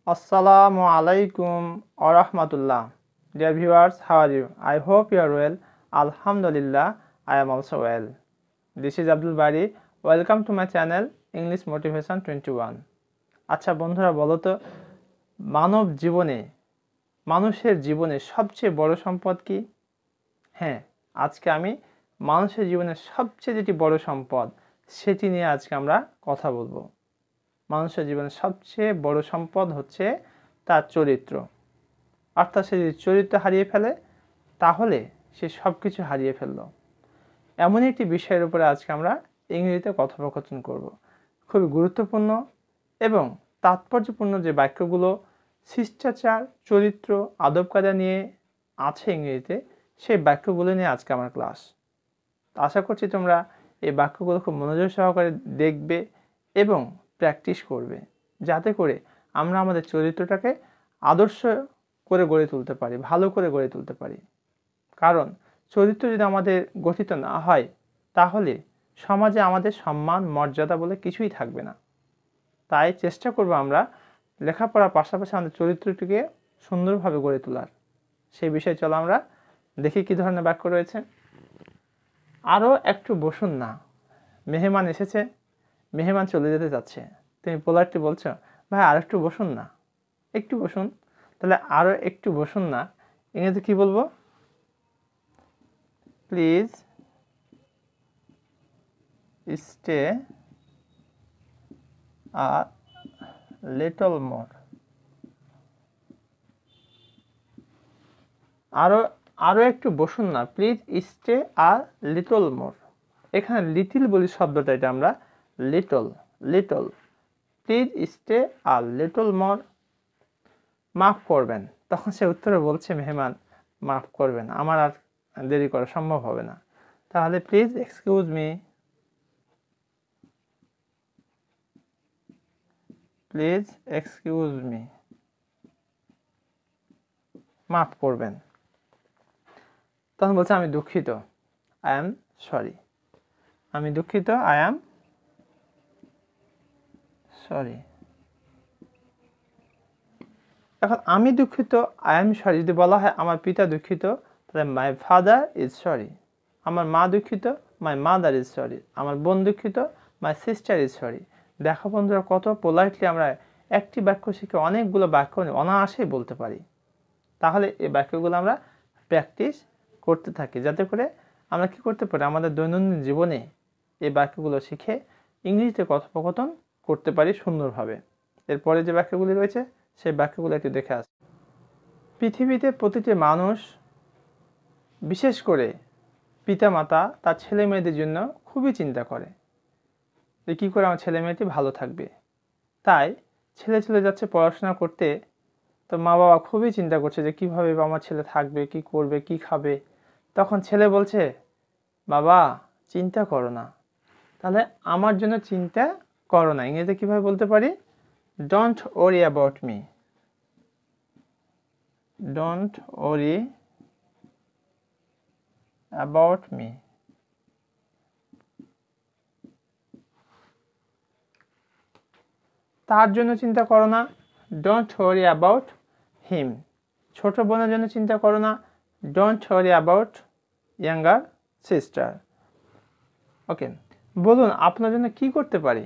Assalamu alaikum wa rahmatullah. Dear viewers, how are you? I hope you are well. Alhamdulillah, I am also well. This is Abdul Bari. Welcome to my channel English Motivation 21. আচ্ছা বন্ধুরা বলো তো মানুষের জীবনে সবচেয়ে বড় সম্পদ কি? হ্যাঁ, আজকে আমি মানুষের জীবনে সবচেয়ে যেটি বড় সম্পদ সেটি নিয়ে আজকে আমরা কথা বলবো। মানুষের জীবনে সবচেয়ে বড় সম্পদ হচ্ছে তার চরিত্র। অর্থাৎ সে যদি চরিত্র হারিয়ে ফেলে তাহলে সে সব কিছু হারিয়ে ফেলল। এমন একটি বিষয়ের উপরে আজকে আমরা ইংরেজিতে কথোপকথন করব। খুবই গুরুত্বপূর্ণ এবং তাৎপর্যপূর্ণ যে বাক্যগুলো শিষ্টাচার, চরিত্র, আদব কায়দা নিয়ে আছে ইংরেজিতে, সেই বাক্যগুলো নিয়ে আজকে আমার ক্লাস। আশা করছি তোমরা এই বাক্যগুলো খুব মনোযোগ সহকারে দেখবে এবং প্র্যাকটিস করবে, যাতে করে আমরা আমাদের চরিত্রটাকে আদর্শ করে গড়ে তুলতে পারি, ভালো করে গড়ে তুলতে পারি। কারণ চরিত্র যদি আমাদের গঠিত না হয় তাহলে সমাজে আমাদের সম্মান মর্যাদা বলে কিছুই থাকবে না। তাই চেষ্টা করব আমরা লেখাপড়ার পাশাপাশি আমাদের চরিত্রটিকে সুন্দরভাবে গড়ে তোলার। সেই বিষয়ে চলো আমরা দেখি কী ধরনের বাক্য রয়েছে। আরও একটু বসুন না, মেহমান এসেছে, মেহমান চলে যেতে যাচ্ছে। তুমি পোলাইটলি বলছো, ভাই আর একটু বসুন না, একটু বসুন। তাহলে আরও একটু বসুন না ইংরেজিতে কি বলবো? Please stay a little more. আরও একটু বসুন না, please stay a little more. এখানে লিটিল বলি শব্দটা, এটা আমরা little. Please stay a little more. মাফ করবেন। তখন সে উত্তরে বলছে, মেহমান মাফ করবেন, আমার আর দেরি করা সম্ভব হবে না। তাহলে please excuse me, please excuse me, মাফ করবেন। তখন বলছে, আমি দুঃখিত, আই এম সরি। আমি দুঃখিত, আই এম সরি। এখন আমি দুঃখিত, আই এম সরি যদি বলা হয় আমার পিতা দুঃখিত, তাহলে মাই ফাদার ইজ সরি। আমার মা দুঃখিত, মাই মাদার ইজ সরি। আমার বোন দুঃখিত, মাই সিস্টার ইজ সরি। দেখো বন্ধুরা, কত পোলাইটলি আমরা একটি বাক্য শিখে অনেকগুলো বাক্য অনায়াসেই বলতে পারি। তাহলে এই বাক্যগুলো আমরা প্র্যাকটিস করতে থাকি, যাতে করে আমরা কি করতে পারি, আমাদের দৈনন্দিন জীবনে এই বাক্যগুলো শিখে ইংরেজিতে কথোপকথন করতে পারি সুন্দরভাবে। এরপরে যে বাক্যগুলি রয়েছে সেই বাক্যগুলো একটু দেখে আসি। পৃথিবীতে প্রতিটি মানুষ, বিশেষ করে পিতামাতা, তার ছেলে মেয়েদের জন্য খুবই চিন্তা করে যে কী করে আমার ছেলে মেয়েটি ভালো থাকবে। তাই ছেলে চলে যাচ্ছে পড়াশোনা করতে, তো মা বাবা খুবই চিন্তা করছে যে কীভাবে আমার ছেলে থাকবে, কি করবে, কি খাবে। তখন ছেলে বলছে, বাবা চিন্তা করো না। তাহলে আমার জন্য চিন্তা করো না ইংরেজিতে কীভাবে বলতে পারি? Don't worry about me. Don't worry about me. তার জন্য চিন্তা করো না, ডোন্ট ওয়ারি অ্যাবাউট হিম। ছোট বোনের জন্য চিন্তা করো না, don't worry about younger sister. Okay, বলুন আপনার জন্য কি করতে পারি?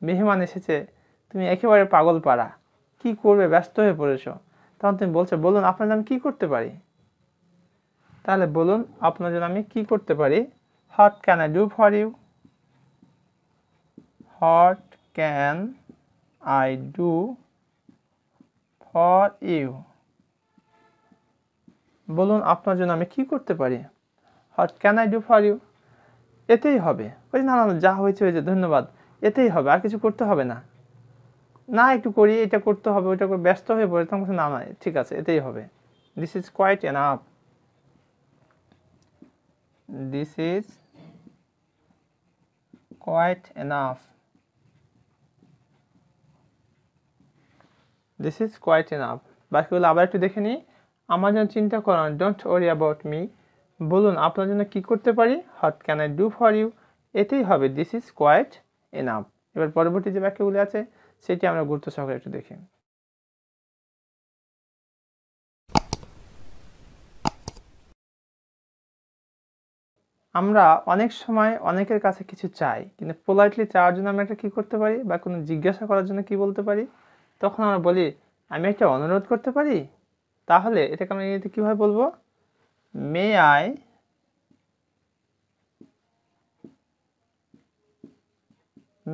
মেহমান এসেছে, তুমি একেবারে পাগল পাড়া, কি করবে, ব্যস্ত হয়ে পড়েছো। তখন তুমি বলছো, বলুন আপনার জন্য আমি কি করতে পারি? তাহলে বলুন আপনার জন্য আমি কি করতে পারি? What can I do for you? What can I do for you? বলুন আপনার জন্য আমি কি করতে পারি? What can I do for you? এতেই হবে। ওই না না, যা হয়েছে হয়েছে, ধন্যবাদ, এতেই হবে, আর কিছু করতে হবে না। না একটু করি, এটা করতে হবে, ওইটা করে ব্যস্ত হয়ে পড়ে, তখন না না ঠিক আছে, এতেই হবে। This is quite enough. This is quite enough. This is quite enough. বাকিগুলো আবার একটু দেখে নিই। আমার জন্য চিন্তা করো না, ডোন্ট ওয়ারি অ্যাবাউট মি। বলুন আপনার জন্য কি করতে পারি? What can I do for you? এতেই হবে, দিস ইজ কোয়াইট এনাফ। এবার পরবর্তী যে বাক্যগুলি আছে সেটি আমরা গুরুত্ব সহকারে একটু দেখি। আমরা অনেক সময় অনেকের কাছে কিছু চাই, কিন্তু পোলাইটলি চাওয়ার জন্য আমরা একটা কী করতে পারি, বা কোনো জিজ্ঞাসা করার জন্য কি বলতে পারি? তখন আমরা বলি আমি একটা অনুরোধ করতে পারি। তাহলে এটাকে আমরা ইংরেজিতে কীভাবে বলবো? May I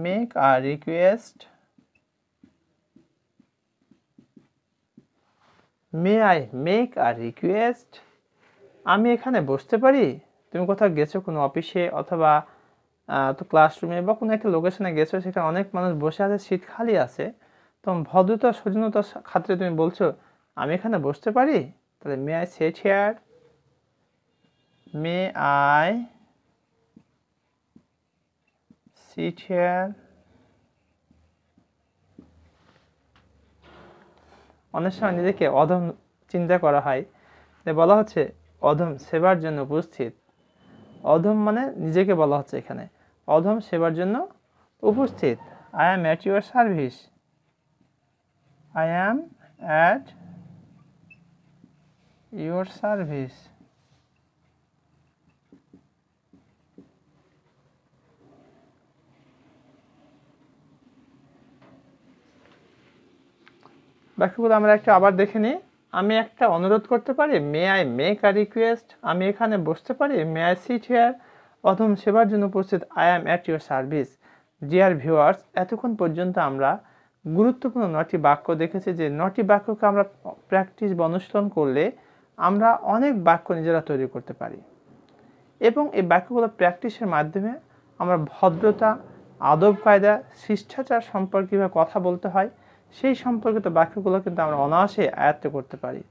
make a request, may I make a request. আমি এখানে বসতে পারি? তুমি কোথাও গেছো, কোনো অফিসে অথবা তো ক্লাসরুমে বা কোনো একটা লোকেশনে গেছো, সেখানে অনেক মানুষ বসে আছে, সিট খালি আছে, তো ভদ্রতা সৌজন্যতার খাতিরে তুমি বলছো আমি এখানে বসতে পারি? তাহলে may I sit here, may I sit here. অনেক সময় নিজেকে অধম চিন্তা করা হয়, বলা হচ্ছে অধম সেবার জন্য উপস্থিত। অধম মানে নিজেকে বলা হচ্ছে এখানে, অধম সেবার জন্য উপস্থিত। I am at your service, I am at your service. বাক্যগুলো আমরা একটু আবার দেখে নিই। আমি একটা অনুরোধ করতে পারি, may I make a request. আমি এখানে বসতে পারি, মে আই সিট হিয়ার। অধম সেবার জন্য উপস্থিত, I am at your service. Dear viewers, এতক্ষণ পর্যন্ত আমরা গুরুত্বপূর্ণ 9টি বাক্য দেখেছি, যে 9টি বাক্যকে আমরা প্র্যাকটিস বা অনুশীলন করলে আমরা অনেক বাক্য নিজেরা তৈরি করতে পারি, এবং এই বাক্যগুলো প্র্যাকটিসের মাধ্যমে আমরা ভদ্রতা, আদব কায়দা, শিষ্টাচার সম্পর্কে কীভাবে কথা বলতে হয় সেই সম্পর্কিত বাক্যগুলো কিন্তু আমরা অনায়াসে আয়ত্ত করতে পারি।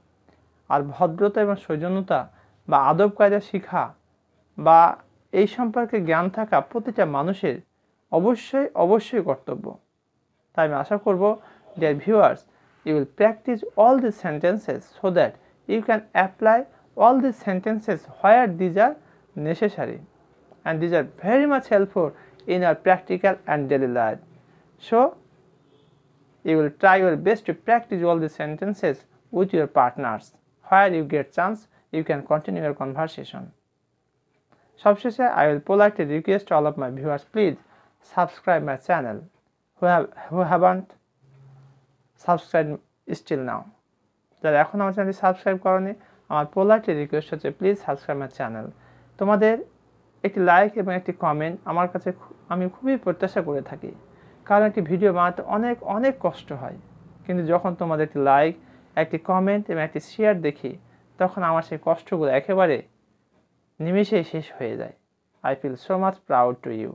আর ভদ্রতা এবং সৌজন্যতা বা আদব কায়দা শিখা বা এই সম্পর্কে জ্ঞান থাকা প্রতিটা মানুষের অবশ্যই কর্তব্য। তাই আমি আশা করব, dear viewers, you will practice all this sentences so that you can apply all these sentences where these are necessary, and these are very much helpful in our practical and daily life. So you will try your best to practice all these sentences with your partners. Where you get chance, you can continue your conversation. সবশেষে I will politely request all of my viewers, please subscribe my channel who haven't subscribed still now. যারা এখন আমার চ্যানেলটি subscribe করনি, আমার politely request হচ্ছে please subscribe my channel. তোমাদের একটি লাইক এবং একটি কমেন্ট আমার কাছে আমি খুবই প্রত্যাশা করে থাকি, কারণ একটি ভিডিও বানাতে অনেক কষ্ট হয়, কিন্তু যখন তোমাদের একটি লাইক, একটি কমেন্ট এবং একটি শেয়ার দেখি, তখন আমার সেই কষ্টগুলো একেবারে নিমেষেই শেষ হয়ে যায়। I feel so much proud to you.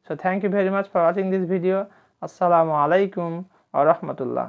So thank you very much for watching this video. Assalamu alaikum wa rahmatullah.